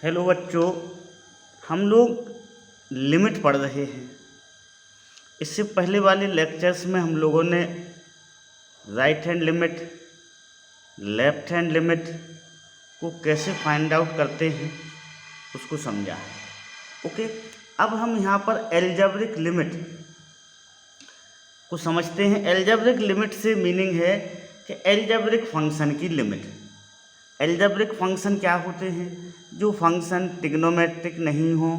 Hello बच्चों, हम लोग लिमिट पढ़ रहे हैं। इससे पहले वाले लेक्चर्स में हम लोगों ने right hand limit, left hand limit को कैसे फाइंड आउट करते हैं उसको समझा है। ओके, अब हम यहाँ पर एल्जेब्रिक लिमिट को समझते हैं। एल्जेब्रिक लिमिट से मीनिंग है कि एल्जेब्रिक फंक्शन की लिमिट। एल्जेब्रिक फंक्शन क्या होते हैं? जो फंक्शन ट्रिग्नोमेट्रिक नहीं हो,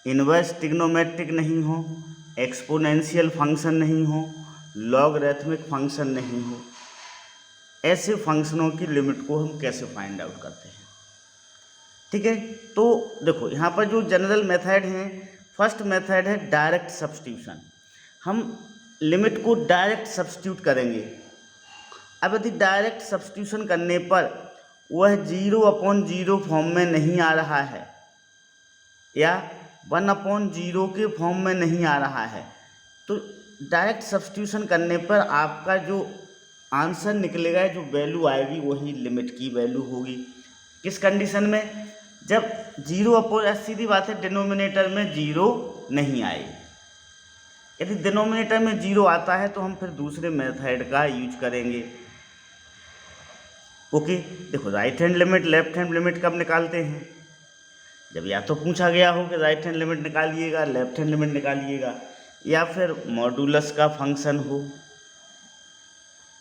इन्वर्स ट्रिग्नोमेट्रिक नहीं हो, एक्सपोनेंशियल फंक्शन नहीं हो, लॉगरिथमिक फंक्शन नहीं हो, ऐसे फंक्शनों की लिमिट को हम कैसे फाइंड आउट करते हैं। ठीक है, तो देखो यहाँ पर जो जनरल मेथड है, फर्स्ट मेथड है डायरेक्ट सब्स्टिट्यूशन। हम लिमिट को डायरेक्ट सब्स्टिट्यूट करेंगे। अब यदि डायरेक्ट सब्स्टिट्यूशन करने पर वह 0/0 फॉर्म में नहीं आ रहा है या 1/0 के फॉर्म में नहीं आ रहा है, तो डायरेक्ट सब्स्टिट्यूशन करने पर आपका जो आंसर निकलेगा, जो वैल्यू आएगी, वही लिमिट की वैल्यू होगी। किस कंडीशन में? जब 0 सीधी बात है, डिनोमिनेटर में 0 नहीं आए। यदि डिनोमिनेटर में 0 आता है तो हम फिर दूसरे मेथड का यूज करेंगे। ओके, देखो right hand limit, left hand limit कब निकालते हैं? जब या तो पूछा गया हो कि राइट हैंड लिमिट निकालिएगा, लेफ्ट हैंड लिमिट निकालिएगा, या फिर मॉडुलस का फंक्शन हो,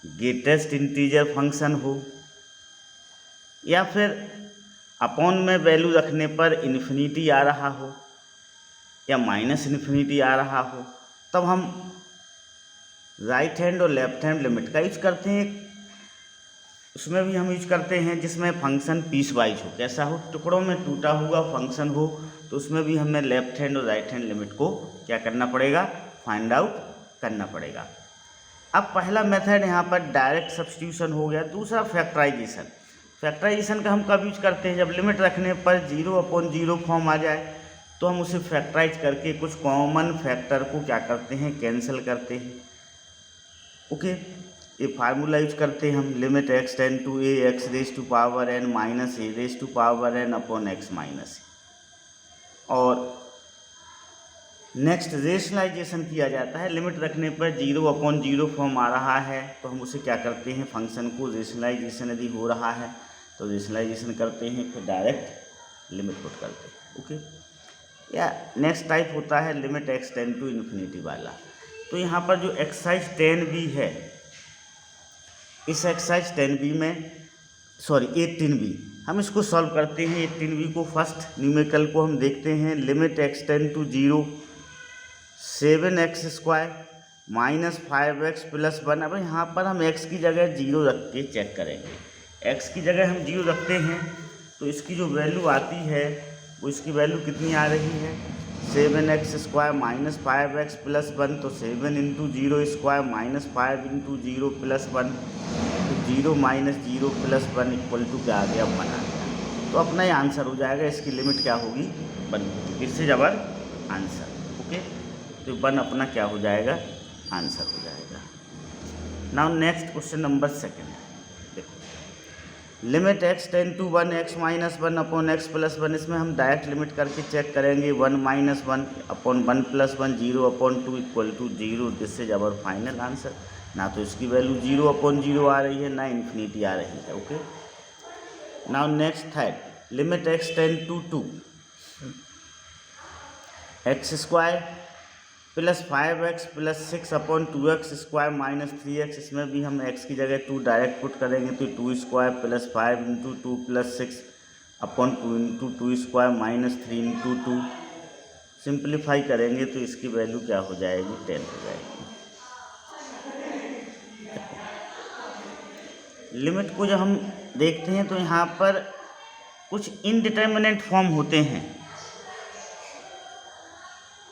ग्रेटेस्ट इंटीजर फंक्शन हो, या फिर अपॉन में वैल्यू रखने पर इन्फिनिटी आ रहा हो या -∞ आ रहा हो, तब हम राइट हैंड और लेफ्ट हैंड लिमिट का यूज करते हैं। उसमें भी हम यूज करते हैं जिसमें फंक्शन पीस वाइज हो, कैसा हो, टुकड़ों में टूटा हुआ फंक्शन हो, तो उसमें भी हमें लेफ्ट हैंड और राइट हैंड लिमिट को क्या करना पड़ेगा? फाइंड आउट करना पड़ेगा। अब पहला मेथड यहाँ पर डायरेक्ट सब्स्टिट्यूशन हो गया। दूसरा फैक्टराइजेशन। फैक्टराइजेशन का हम कब यूज करते हैं? जब लिमिट रखने पर 0/0 फॉर्म आ जाए तो हम उसे फैक्टराइज करके कुछ कॉमन फैक्टर को क्या करते हैं? कैंसिल करते हैं। ओके, ये फार्मूला यूज करते हैं हम, limit x tend to a x raise to power n minus a raise to power n upon x minus a। और नेक्स्ट रेशनलाइजेशन किया जाता है। लिमिट रखने पर 0/0 फॉर्म आ रहा है तो हम उसे क्या करते हैं? फंक्शन को रेशनलाइजेशन यदि हो रहा है तो रेशनलाइजेशन करते हैं, फिर डायरेक्ट लिमिट पुट करते हैं। ओके, या नेक्स्ट टाइप होता है limit x tend to infinity वाला। तो यहाँ पर जो एक्सरसाइज 10b है, इस एक्सरसाइज 10b में 18b हम इसको सॉल्व करते हैं। 18b को फर्स्ट न्यूमेरिकल को हम देखते हैं। Limit x tend to 0 7x² minus 5x plus 1। अब यहाँ पर हम x की जगह 0 रख के चेक करेंगे। x की जगह हम 0 रखते हैं तो इसकी जो वैल्यू आती है वो इसकी वैल्यू कितनी आ रही है? 7x² माइनस 5x प्लस 1, तो 7 × 0² माइनस 5 × 0 प्लस 1, तो 0 माइनस 0 प्लस 1 इक्वल टू क्या आ गया? 1 आ गया। तो अपना ही आंसर हो जाएगा। इसकी लिमिट क्या होगी? 1 होगी। इससे जबर आंसर। ओके, तो 1 अपना क्या हो जाएगा? आंसर हो जाएगा। Now next question number 2। Limit x tend to 1 x minus 1 upon x plus 1। इसमें हम डायरेक्ट लिमिट करके चेक करेंगे। 1 minus 1 upon 1 plus 1, 0/2 equal to 0। This is our final answer. ना तो इसकी वैल्यू 0/0 आ रही है, ना इन्फिनिटी आ रही है। Okay, now next third, limit x tend to 2 x² plus 5x plus 6 upon 2x² minus 3x। इसमें भी हम x की जगह 2 डायरेक्ट पुट करेंगे, तो 2² plus 5 × 2 plus 6 upon 2 × 2² minus 3 × 2। Simplify करेंगे तो इसकी वैल्यू क्या हो जाएगी? 10 हो जाएगी। लिमिट को जब हम देखते हैं तो यहाँ पर कुछ इनडिटर्मिनेट फॉर्म होते हैं।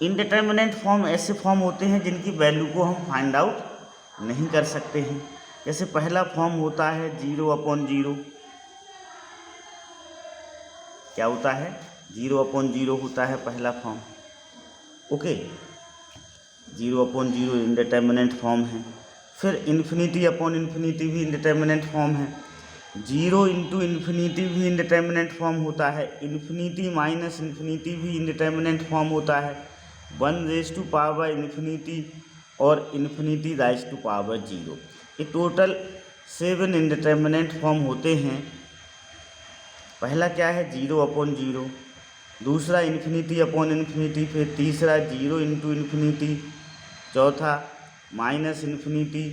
इनडिटर्मिनेट फॉर्म ऐसे फॉर्म होते हैं जिनकी वैल्यू को हम फाइंड आउट नहीं कर सकते हैं। जैसे पहला फॉर्म होता है 0/0। क्या होता है? 0/0 होता है पहला फॉर्म। ओके, 0/0 इनडिटर्मिनेट फॉर्म है। फिर ∞/∞ भी इनडिटर्मिनेट फॉर्म है। जीरो इंटू इन्फिनिटी भी इंडिटर्मिनेट फॉर्म होता है, इन्फिनिटी माइनस इन्फिनिटी भी इंडिटर्मिनेट फॉर्म होता है, 1 रेज टू पावर इन्फिनिटी और इन्फिनिटी राइज टू पावर 0। ये टोटल 7 इंडिटर्मिनेट फॉर्म होते हैं। पहला क्या है 0 अपॉन 0, दूसरा इन्फिनिटी अपॉन इन्फिनिटी, फिर तीसरा 0 इंटू इन्फिनिटी, चौथा माइनस इन्फिनिटी,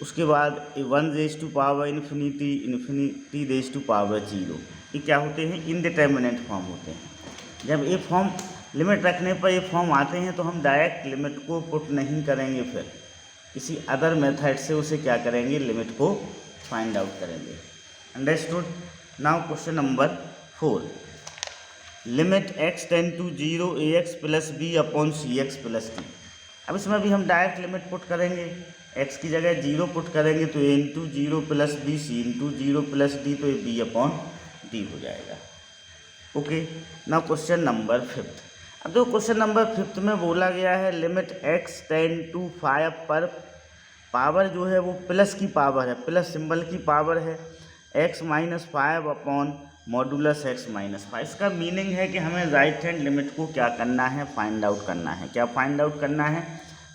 उसके बाद 1 raise to power infinity, infinity raise to power 0। ये क्या होते हैं इंडिटर्मिनेट फॉर्म होते हैं। जब ये फॉर्म लिमिट रखने पर ये फॉर्म आते हैं तो हम डायरेक्ट लिमिट को पुट नहीं करेंगे, फिर किसी अदर मेथड से उसे क्या करेंगे लिमिट को फाइंड आउट करेंगे। Understood. Now question number 4, limit x tend to 0 ax plus B upon C X plus D. अब इसमें भी हम डायरेक्ट लिमिट पुट करेंगे, x की जगह 0 पुट करेंगे तो a into 0 plus B, C into 0 plus D, तो ये b अपॉन डी हो जाएगा। ओके। Now question number 5। अब देखो क्वेश्चन नंबर 5 में बोला गया है लिमिट x टेंड टू 5 पर पावर जो है वो प्लस की पावर है, प्लस सिंबल की पावर है, x minus 5 upon modulus x minus 5। इसका मीनिंग है कि हमें राइट हैंड लिमिट को क्या करना है, फाइंड आउट करना है। क्या फाइंड आउट करना है?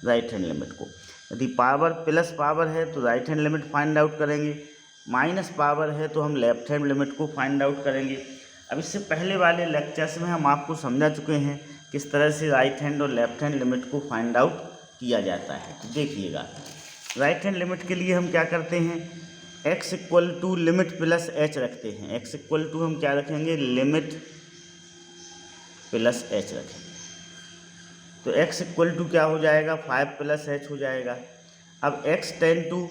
राइट हैंड लिमिट को। यदि पावर प्लस पावर है तो right hand limit find out करेंगे, माइनस पावर है तो हम लेफ्ट हैंड लिमिट को फाइंड आउट करेंगे। अब इससे पहले वाले लेक्चर्स में हम आपको समझा चुके हैं किस तरह से राइट हैंड और लेफ्ट हैंड लिमिट को फाइंड आउट किया जाता है। तो देखिएगा, राइट हैंड लिमिट के लिए हम क्या करते हैं, x equal to limit plus h रखते हैं। x इक्वल टू हम क्या रखेंगे, लिमिट प्लस h रखेंगे। तो x इक्वल टू क्या हो जाएगा, 5 प्लस h हो जाएगा। अब x टेंड टू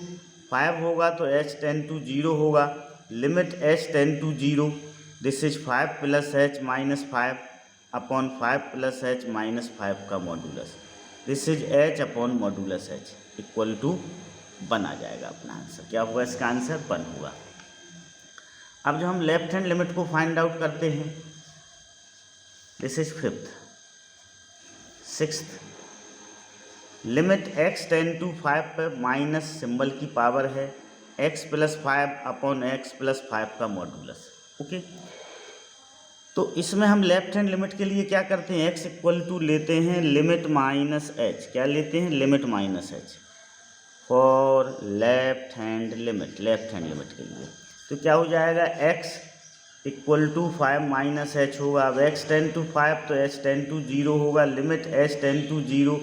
5 होगा तो h टेंड टू 0 होगा, limit h tend to 0, this is 5 plus h minus 5 upon 5 plus h minus 5 का modulus, this is h upon modulus h equal to 1 आ जाएगा अपना आंसर। क्या होगा इसका आंसर? 1 होगा। अब जो हम लेफ्ट हैंड लिमिट को फाइंड आउट करते हैं, this is 5th। 6th, limit x tend to 5 पर माइनस सिंबल की पावर है, x plus 5 upon x plus 5 का मॉडुलस। ओके। तो इसमें हम लेफ्ट हैंड लिमिट के लिए क्या करते हैं, x इक्वल टू लेते हैं लिमिट माइनस h। क्या लेते हैं? Limit minus h for left hand limit, left hand limit के लिए। तो क्या हो जाएगा, x equal to 5 minus h होगा। अब x टेंड टू 5 तो h टेंड टू 0 होगा, limit h tend to 0,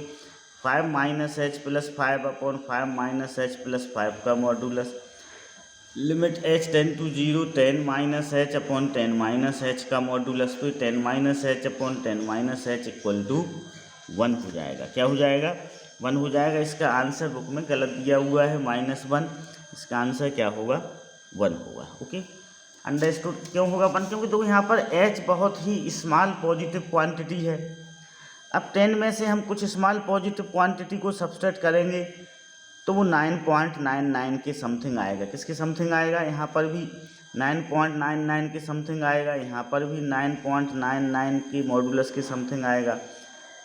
5 minus h plus 5 upon 5 minus h plus 5 का modulus, limit h tend to 0, 10 minus h upon 10 minus h का modulus, तो 10 minus h upon 10 minus h equal to 1 हो जाएगा। क्या हो जाएगा? 1 हो जाएगा। इसका आंसर बुक में गलत दिया हुआ है -1, इसका आंसर क्या होगा? 1 होगा। Okay, understood. क्यों होगा 1? क्योंकि देखो यहाँ पर h बहुत ही स्मॉल पॉजिटिव क्वांटिटी है। अब 10 में से हम कुछ स्मॉल पॉजिटिव क्वांटिटी को सब्सट्रैक्ट करेंगे तो वो 9.99 के समथिंग आएगा। किसके समथिंग आएगा? यहाँ पर भी 9.99 के समथिंग आएगा, यहाँ पर भी 9.99 के मॉडुलस के समथिंग आएगा।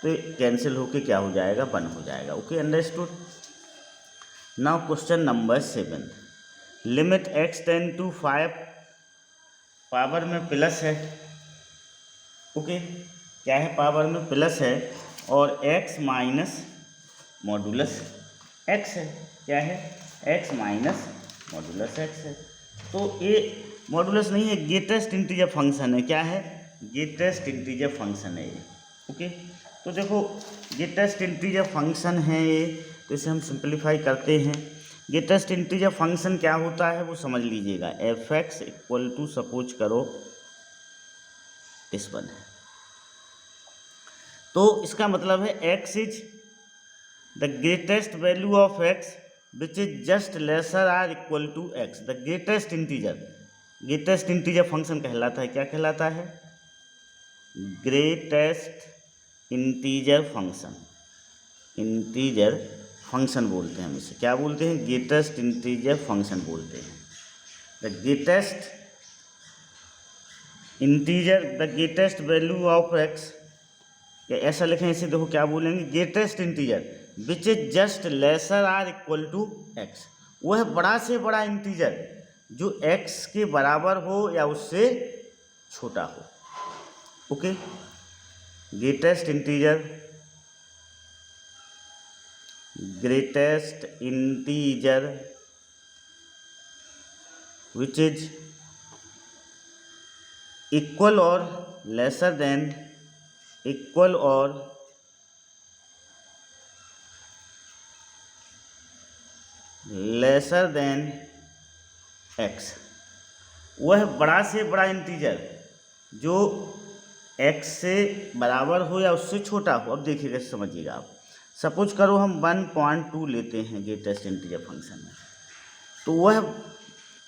तो ये कैंसिल होके क्या हो जाएगा? 1 हो जाएगा। Okay, understood. Now question number 7, limit x tend to 5 power में प्लस है। ओके, क्या है? पावर में प्लस है और x माइनस मॉडुलस x है। क्या है? x माइनस मॉडुलस x है। तो ये मॉडुलस नहीं है, ग्रेटेस्ट इंटीजर फंक्शन है। क्या है? ग्रेटेस्ट इंटीजर फंक्शन है ये। ओके, तो देखो ग्रेटेस्ट इंटीजर फंक्शन है ये, तो इसे हम सिंप्लीफाई करते हैं। ग्रेटेस्ट इंटीजर फंक्शन क्या होता है वो समझ लीजिएगा। f(x) इक्वल टू सपोज करो इस 1 है, तो इसका मतलब है x is the greatest value of x which is just lesser or equal to x। The greatest integer function कहलाता है। क्या कहलाता है? ग्रेटेस्ट इंटीजर फंक्शन बोलते हैं हम इसे। क्या बोलते हैं? ग्रेटेस्ट इंटीजर फंक्शन बोलते हैं। The greatest value of x, या ऐसा लिखें इसे, देखो क्या बोलेंगे, greatest integer which is just lesser or equal to x। वह बड़ा से बड़ा इंटीजर जो x के बराबर हो या उससे छोटा हो। Okay, greatest integer which is equal or lesser than x। वह बड़ा से बड़ा इंटीजर जो x से बराबर हो या उससे छोटा हो। अब देखिएगा, समझिएगा आप, सपोज करो हम 1.2 लेते हैं ग्रेटेस्ट इंटीजर फंक्शन में, तो वह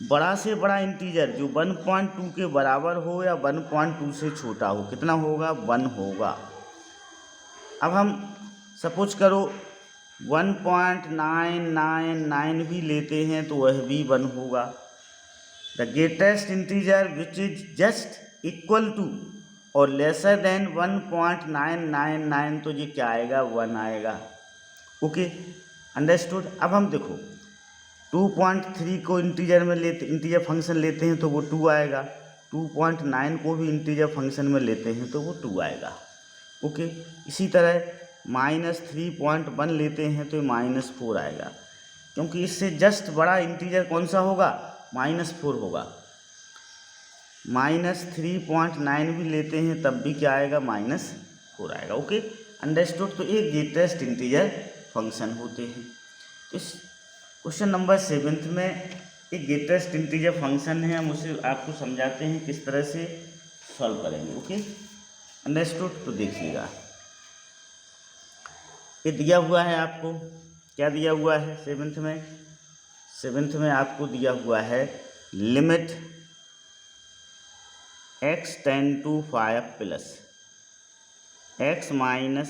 बड़ा से बड़ा इंटीजर जो 1.2 के बराबर हो या 1.2 से छोटा हो, कितना होगा? 1 होगा। अब हम सपोज करो 1.999 भी लेते हैं तो वह भी 1 होगा। The greatest integer which is just equal to और लेसर देन 1.999, तो ये क्या आएगा? 1 आएगा। Okay, understood. अब हम देखो 2.3 को इंटीजर फंक्शन लेते हैं तो वो 2 आएगा। 2.9 को भी इंटीजर फंक्शन में लेते हैं तो वो 2 आएगा। ओके, इसी तरह -3.1 लेते हैं तो -4 आएगा, क्योंकि इससे जस्ट बड़ा इंटीजर कौन सा होगा? -4 होगा। -3.9 भी लेते हैं तब भी क्या आएगा? -4 आएगा। Okay, understood. तो ये ग्रेटेस्ट इंटीजर फंक्शन होते हैं। तो इस क्वेश्चन नंबर 7 में एक ग्रेटेस्ट इंटीजर फंक्शन है, हम उसे आपको समझाते हैं किस तरह से सॉल्व करेंगे। Okay, understood. तो देखिएगा, ये दिया हुआ है आपको, क्या दिया हुआ है? 7th में आपको दिया हुआ है limit x tend to 5 plus x minus,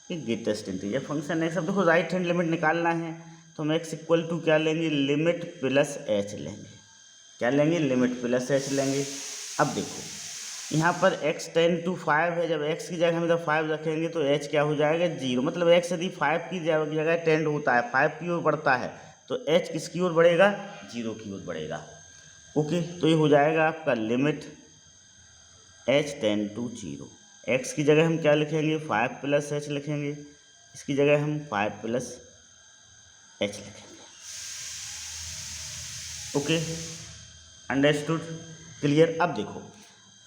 ये ग्रेटेस्ट इंटीजर फंक्शन है। सब देखो, राइट हैंड लिमिट निकालना है तो हम x इक्वल टू क्या लेंगे? लिमिट प्लस h लेंगे। क्या लेंगे? लिमिट प्लस h लेंगे। अब देखो, यहाँ पर x टेंड टू 5 है, जब x की जगह हम इधर 5 रखेंगे तो h क्या हो जाएगा? 0। मतलब x यदि 5 की जगह टेंड होता है, 5 की ओर बढ़ता है, तो h किसकी ओर बढ़ेगा? 0 की ओर बढ़ेगा। ओके, तो ये हो जाएगा आपका limit h tend to 0। x की जगह हम क्या लिखेंगे? 5 प्लस h लिखेंगे। इसकी जगह हम 5 प्लस h लिखेंगे। Okay, understood, clear. अब देखो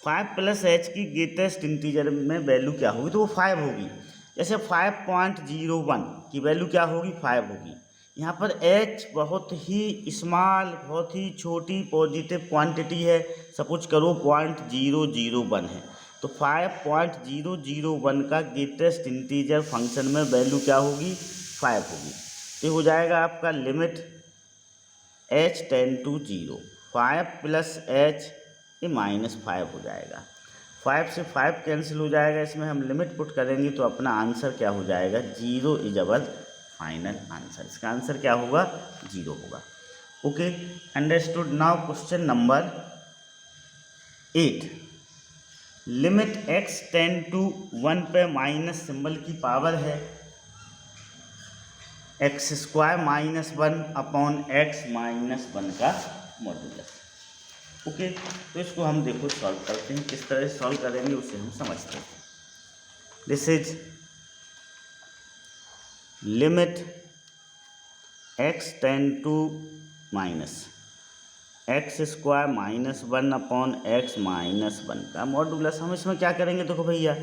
5 प्लस h की ग्रेटेस्ट इंटीजर में वैल्यू क्या होगी? तो वो 5 होगी। जैसे 5.01 की वैल्यू क्या होगी? 5 होगी। यहाँ पर h बहुत ही स्मॉल, बहुत ही छोटी पॉजिटिव क्वांटिटी है। सपोज करो 0.001 है, तो 5.001 का ग्रेटेस्ट इंटीजर फंक्शन में वैल्यू क्या होगी? 5 होगी। तो हो जाएगा आपका limit h tend to 0, 5 plus h, ये -5 हो जाएगा। 5 से 5 कैंसिल हो जाएगा, इसमें हम लिमिट पुट करेंगे तो अपना आंसर क्या हो जाएगा? 0 इज अवर फाइनल आंसर। इसका आंसर क्या होगा? 0 होगा। Okay, understood. Now question number 8, limit x tend to 1 पे माइनस सिंबल की पावर है x² -1 अपॉन x -1 का मॉड्यूलस। ओके, तो इसको हम देखो सॉल्व करते हैं, किस तरह से सॉल्व करेंगे उसे हम समझते हैं। This is limit x tend to -x² -1 upon x -1 का मॉड्यूलस। हम इसमें क्या करेंगे? देखो भैया,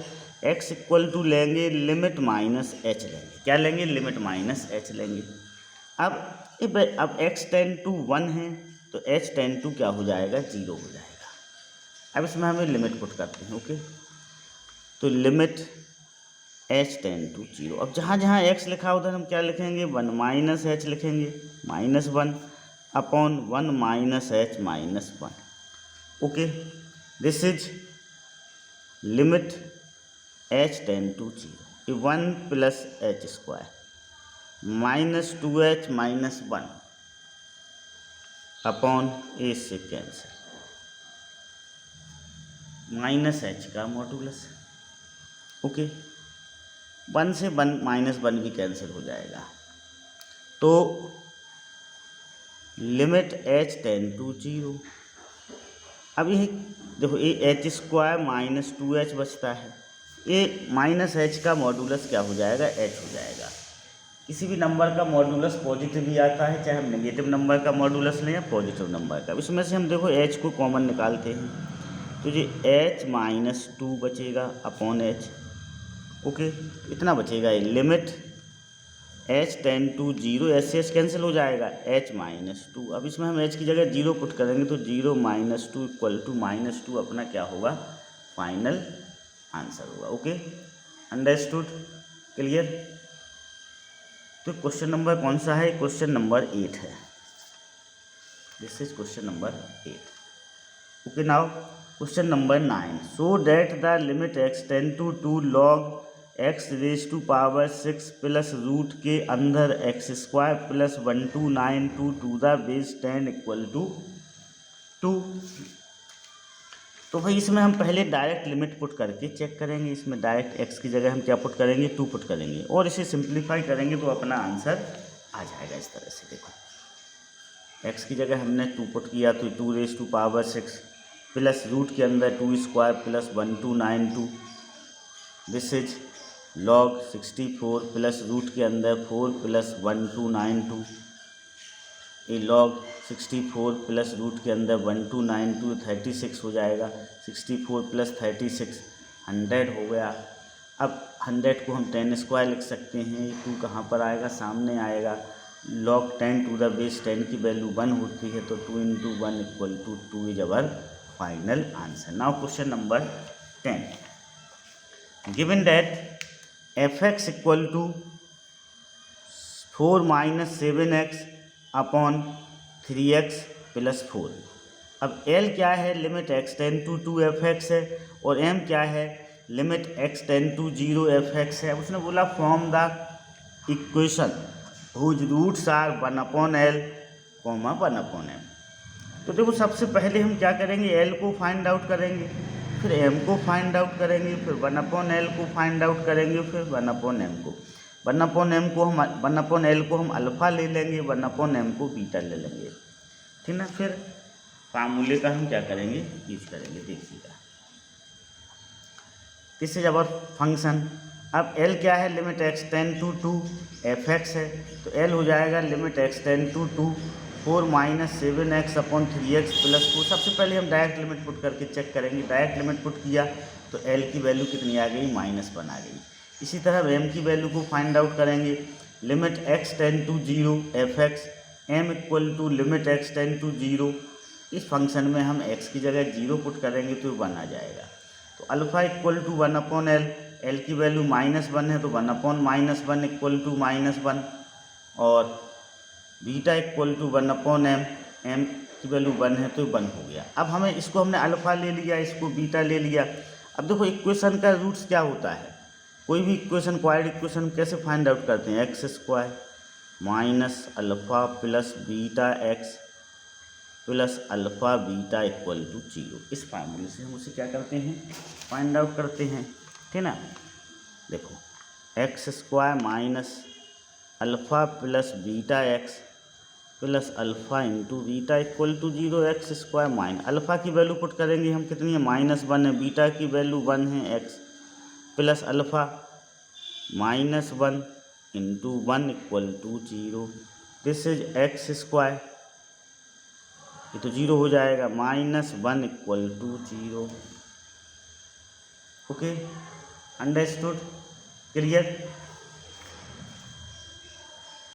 x इक्वल टू लेंगे लिमिट -h लेंगे। क्या लेंगे? लिमिट -h लेंगे। अब x टेंड टू 1 है तो h टेंड टू क्या हो जाएगा? 0 हो जाएगा। अब इसमें हमें लिमिट पुट करते हैं। ओके, तो लिमिट h टेंड टू 0। अब जहाँ जहाँ x लिखा उधर हम क्या लिखेंगे? 1 -h लिखेंगे, -1 upon 1 -h -1। Okay, this is limit h tend to 0, 1 plus h square -2h -1 upon a से कैंसिल -h का मॉड्यूलस। ओके, 1 से -1 भी कैंसिल हो जाएगा, तो लिमिट h टेन टू 0। अब यही देखो ये एच स्क्वायर माइनस 2h बचता है, ये माइनस h का मॉडुलस क्या हो जाएगा, h हो जाएगा। किसी भी नंबर का मॉडुलस पॉजिटिव ही आता है, चाहे हम नेगेटिव नंबर का मॉडुलस लें या पॉजिटिव नंबर का। इसमें से हम देखो h को कॉमन निकालते हैं, तो ये h माइनस 2 बचेगा अपॉन h। ओके, इतना बचेगा ये limit h tend to 0, H से एच कैंसिल हो जाएगा, h माइनस 2। अब इसमें हम h की जगह 0 पुट करेंगे तो 0 माइनस 2 इक्वल टू -2 अपना क्या होगा, फाइनल आंसर होगा। Okay, understood, clear. तो क्वेश्चन नंबर कौन सा है, क्वेश्चन नंबर 8 है। This is question number 8। Okay, now question number 9, so that the limit x tend to 2 log x raise to power 6 plus root के अंदर x square plus 1292 to the base 10 equal to 2। तो भाई इसमें हम पहले direct limit put करके check करेंगे। इसमें डायरेक्ट x की जगह हम क्या पुट करेंगे, 2 पुट करेंगे और इसे सिंप्लीफाई करेंगे तो अपना आंसर आ जाएगा इस तरह से। देखो x की जगह हमने 2 पुट किया तो 2 raise to power 6 plus root के अंदर 2 square plus 1292, this is log 64 plus root के अंदर 4 प्लस 1292, ये लॉग 64 प्लस रूट के अंदर 1292 36 हो जाएगा। 64 प्लस 36 100 हो गया। अब 100 को हम 10 स्क्वायर लिख सकते हैं, 2 कहाँ पर आएगा, सामने आएगा। लॉग 10 टू द बेस 10 की वैल्यू 1 होती है तो 2 into 1 equal to 2 is our final answer. Now question number 10, given that fx equal to 4 minus 7x upon 3x plus 4। अब L क्या है, limit x tend to 2 fx है, और M क्या है, limit x tend to 0 fx है। उसने बोला form the equation whose roots are 1 upon L, 1 upon M। तो देखो सबसे पहले हम क्या करेंगे, L को फाइंड आउट करेंगे, फिर M को फाइंड आउट करेंगे, फिर 1 अपॉन L को फाइंड आउट करेंगे, फिर 1 अपॉन M को। 1 अपॉन L को हम अल्फ़ा ले लेंगे, 1 अपॉन M को बीटा ले लेंगे, ठीक ना। फिर फार्मूले का हम क्या करेंगे, यूज करेंगे, देखिएगा। This is our function. अब L क्या है, limit x tend to 2 fx है, तो L हो जाएगा limit x tend to 2 4 minus 7x upon 3x plus 4। सबसे पहले हम डायरेक्ट लिमिट पुट करके चेक करेंगे। डायरेक्ट लिमिट पुट किया तो L की वैल्यू कितनी आ गई, -1 आ गई। इसी तरह M की वैल्यू को फाइंड आउट करेंगे, limit x tend to 0 fx, M equal to limit x tend to 0। इस फंक्शन में हम x की जगह 0 पुट करेंगे तो 1 आ जाएगा। तो alpha equal to 1 upon L, L की वैल्यू -1 है तो 1 अपॉन -1 इक्वल टू -1, और beta equal to 1 upon M, M की वैल्यू 1 है तो 1 हो गया। अब हमें इसको हमने अल्फ़ा ले लिया, इसको बीटा ले लिया। अब देखो इक्वेशन का रूट्स क्या होता है, कोई भी इक्वेशन क्वाड्रेटिक इक्वेशन कैसे फाइंड आउट करते हैं, X square minus alpha plus beta X plus alpha beta equal to 0। इस फार्मूले से हम उसे क्या करते हैं, फाइंड आउट करते हैं, ठीक ना। देखो X square minus alpha plus beta X plus alpha into beta equal to 0, X square minus alpha की वैल्यू पुट करेंगे हम, कितनी है, -1 है, बीटा की वैल्यू 1 है, X plus alpha -1 into 1 equal to 0, this is X square, ये तो 0 हो जाएगा, -1 equal to 0। Okay, understood, clear.